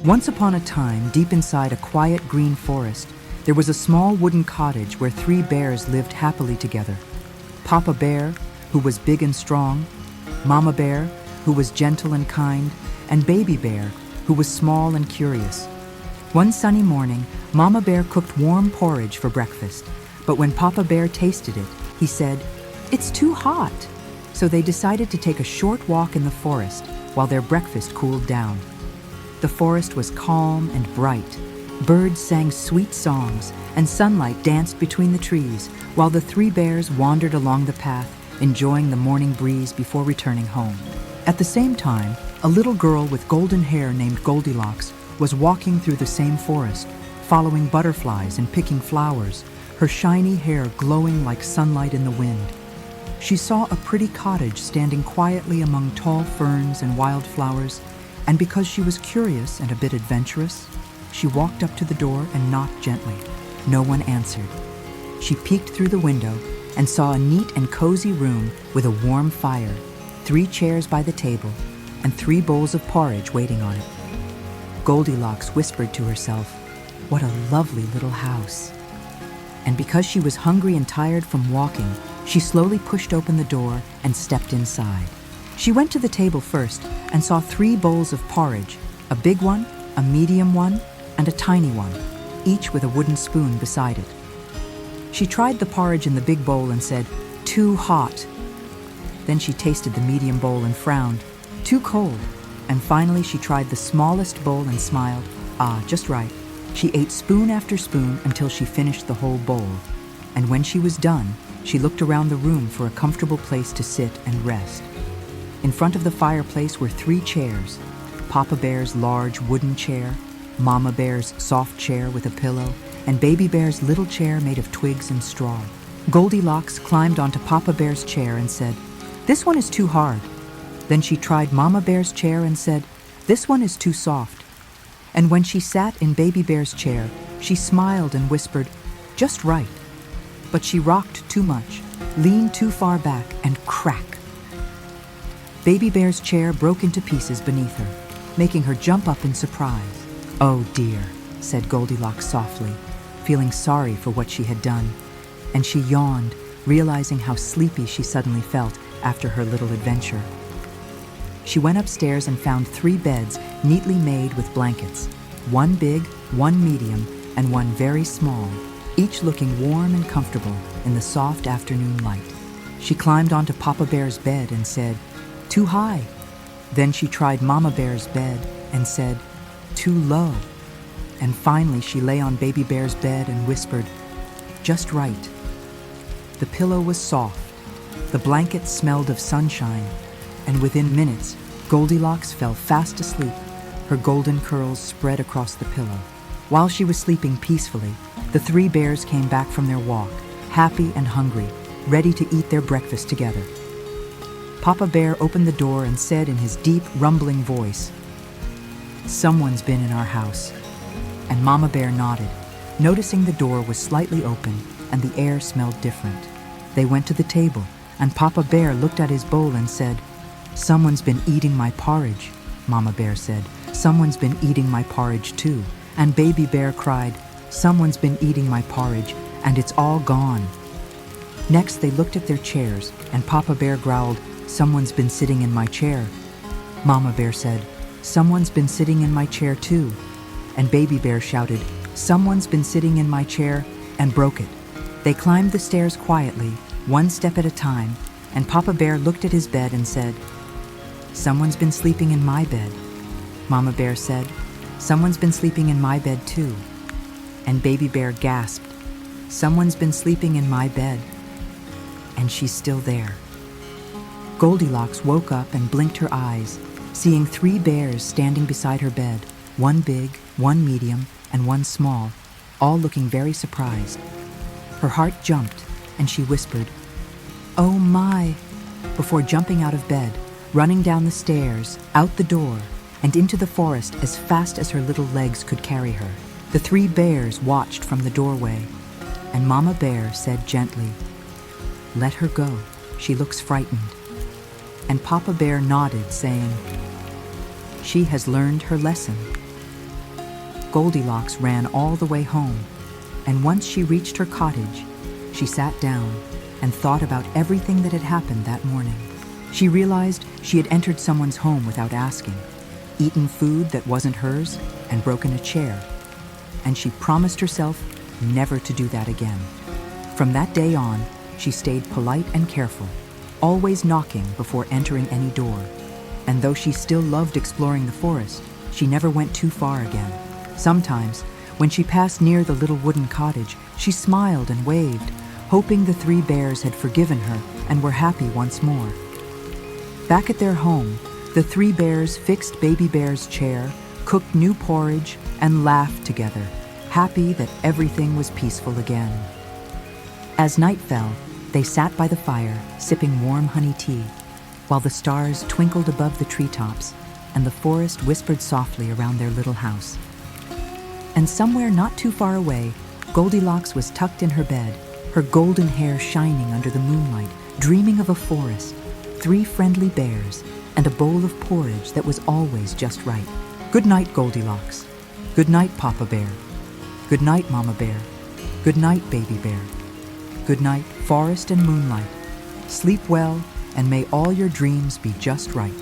Once upon a time, deep inside a quiet green forest, there was a small wooden cottage where 3 bears lived happily together. Papa Bear, who was big and strong, Mama Bear, who was gentle and kind, and Baby Bear, who was small and curious. One sunny morning, Mama Bear cooked warm porridge for breakfast, but when Papa Bear tasted it, he said, "It's too hot." So they decided to take a short walk in the forest while their breakfast cooled down. The forest was calm and bright. Birds sang sweet songs, and sunlight danced between the trees, while the 3 bears wandered along the path, enjoying the morning breeze before returning home. At the same time, a little girl with golden hair named Goldilocks was walking through the same forest, following butterflies and picking flowers, her shiny hair glowing like sunlight in the wind. She saw a pretty cottage standing quietly among tall ferns and wildflowers, and because she was curious and a bit adventurous, she walked up to the door and knocked gently. No one answered. She peeked through the window and saw a neat and cozy room with a warm fire, 3 chairs by the table, and 3 bowls of porridge waiting on it. Goldilocks whispered to herself, "What a lovely little house." And because she was hungry and tired from walking, she slowly pushed open the door and stepped inside. She went to the table first and saw 3 bowls of porridge, a big one, a medium one, and a tiny one, each with a wooden spoon beside it. She tried the porridge in the big bowl and said, "Too hot." Then she tasted the medium bowl and frowned, "Too cold." And finally she tried the smallest bowl and smiled, "Ah, just right." She ate spoon after spoon until she finished the whole bowl. And when she was done, she looked around the room for a comfortable place to sit and rest. In front of the fireplace were 3 chairs, Papa Bear's large wooden chair, Mama Bear's soft chair with a pillow, and Baby Bear's little chair made of twigs and straw. Goldilocks climbed onto Papa Bear's chair and said, "This one is too hard." Then she tried Mama Bear's chair and said, "This one is too soft." And when she sat in Baby Bear's chair, she smiled and whispered, "Just right." But she rocked too much, leaned too far back, and crack! Baby Bear's chair broke into pieces beneath her, making her jump up in surprise. "Oh dear," said Goldilocks softly, feeling sorry for what she had done. And she yawned, realizing how sleepy she suddenly felt after her little adventure. She went upstairs and found 3 beds neatly made with blankets, 1 big, 1 medium, and 1 very small, each looking warm and comfortable in the soft afternoon light. She climbed onto Papa Bear's bed and said, "Too high." Then she tried Mama Bear's bed and said, "Too low." And finally she lay on Baby Bear's bed and whispered, "Just right." The pillow was soft, the blanket smelled of sunshine, and within minutes, Goldilocks fell fast asleep, her golden curls spread across the pillow. While she was sleeping peacefully, the 3 bears came back from their walk, happy and hungry, ready to eat their breakfast together. Papa Bear opened the door and said in his deep, rumbling voice, "Someone's been in our house." And Mama Bear nodded, noticing the door was slightly open and the air smelled different. They went to the table, and Papa Bear looked at his bowl and said, "Someone's been eating my porridge." Mama Bear said, "Someone's been eating my porridge too." And Baby Bear cried, "Someone's been eating my porridge, and it's all gone." Next they looked at their chairs, and Papa Bear growled, "Someone's been sitting in my chair." Mama Bear said, "Someone's been sitting in my chair too." And Baby Bear shouted, "Someone's been sitting in my chair," and broke it. They climbed the stairs quietly, 1 step at a time, and Papa Bear looked at his bed and said, "Someone's been sleeping in my bed." Mama Bear said, "Someone's been sleeping in my bed too." And Baby Bear gasped, "Someone's been sleeping in my bed." And she's still there. Goldilocks woke up and blinked her eyes, seeing 3 bears standing beside her bed, 1 big, 1 medium, and 1 small, all looking very surprised. Her heart jumped, and she whispered, "Oh my," before jumping out of bed, running down the stairs, out the door, and into the forest as fast as her little legs could carry her. The 3 bears watched from the doorway, and Mama Bear said gently, "Let her go, she looks frightened." And Papa Bear nodded, saying, "She has learned her lesson." Goldilocks ran all the way home, and once she reached her cottage, she sat down and thought about everything that had happened that morning. She realized she had entered someone's home without asking, eaten food that wasn't hers, and broken a chair. And she promised herself never to do that again. From that day on, she stayed polite and careful, always knocking before entering any door. And though she still loved exploring the forest, she never went too far again. Sometimes, when she passed near the little wooden cottage, she smiled and waved, hoping the three bears had forgiven her and were happy once more. Back at their home, the three bears fixed Baby Bear's chair, cooked new porridge, and laughed together, happy that everything was peaceful again. As night fell, they sat by the fire, sipping warm honey tea, while the stars twinkled above the treetops and the forest whispered softly around their little house. And somewhere not too far away, Goldilocks was tucked in her bed, her golden hair shining under the moonlight, dreaming of a forest, three friendly bears, and a bowl of porridge that was always just right. Good night, Goldilocks. Good night, Papa Bear. Good night, Mama Bear. Good night, Baby Bear. Good night, forest and moonlight. Sleep well, and may all your dreams be just right.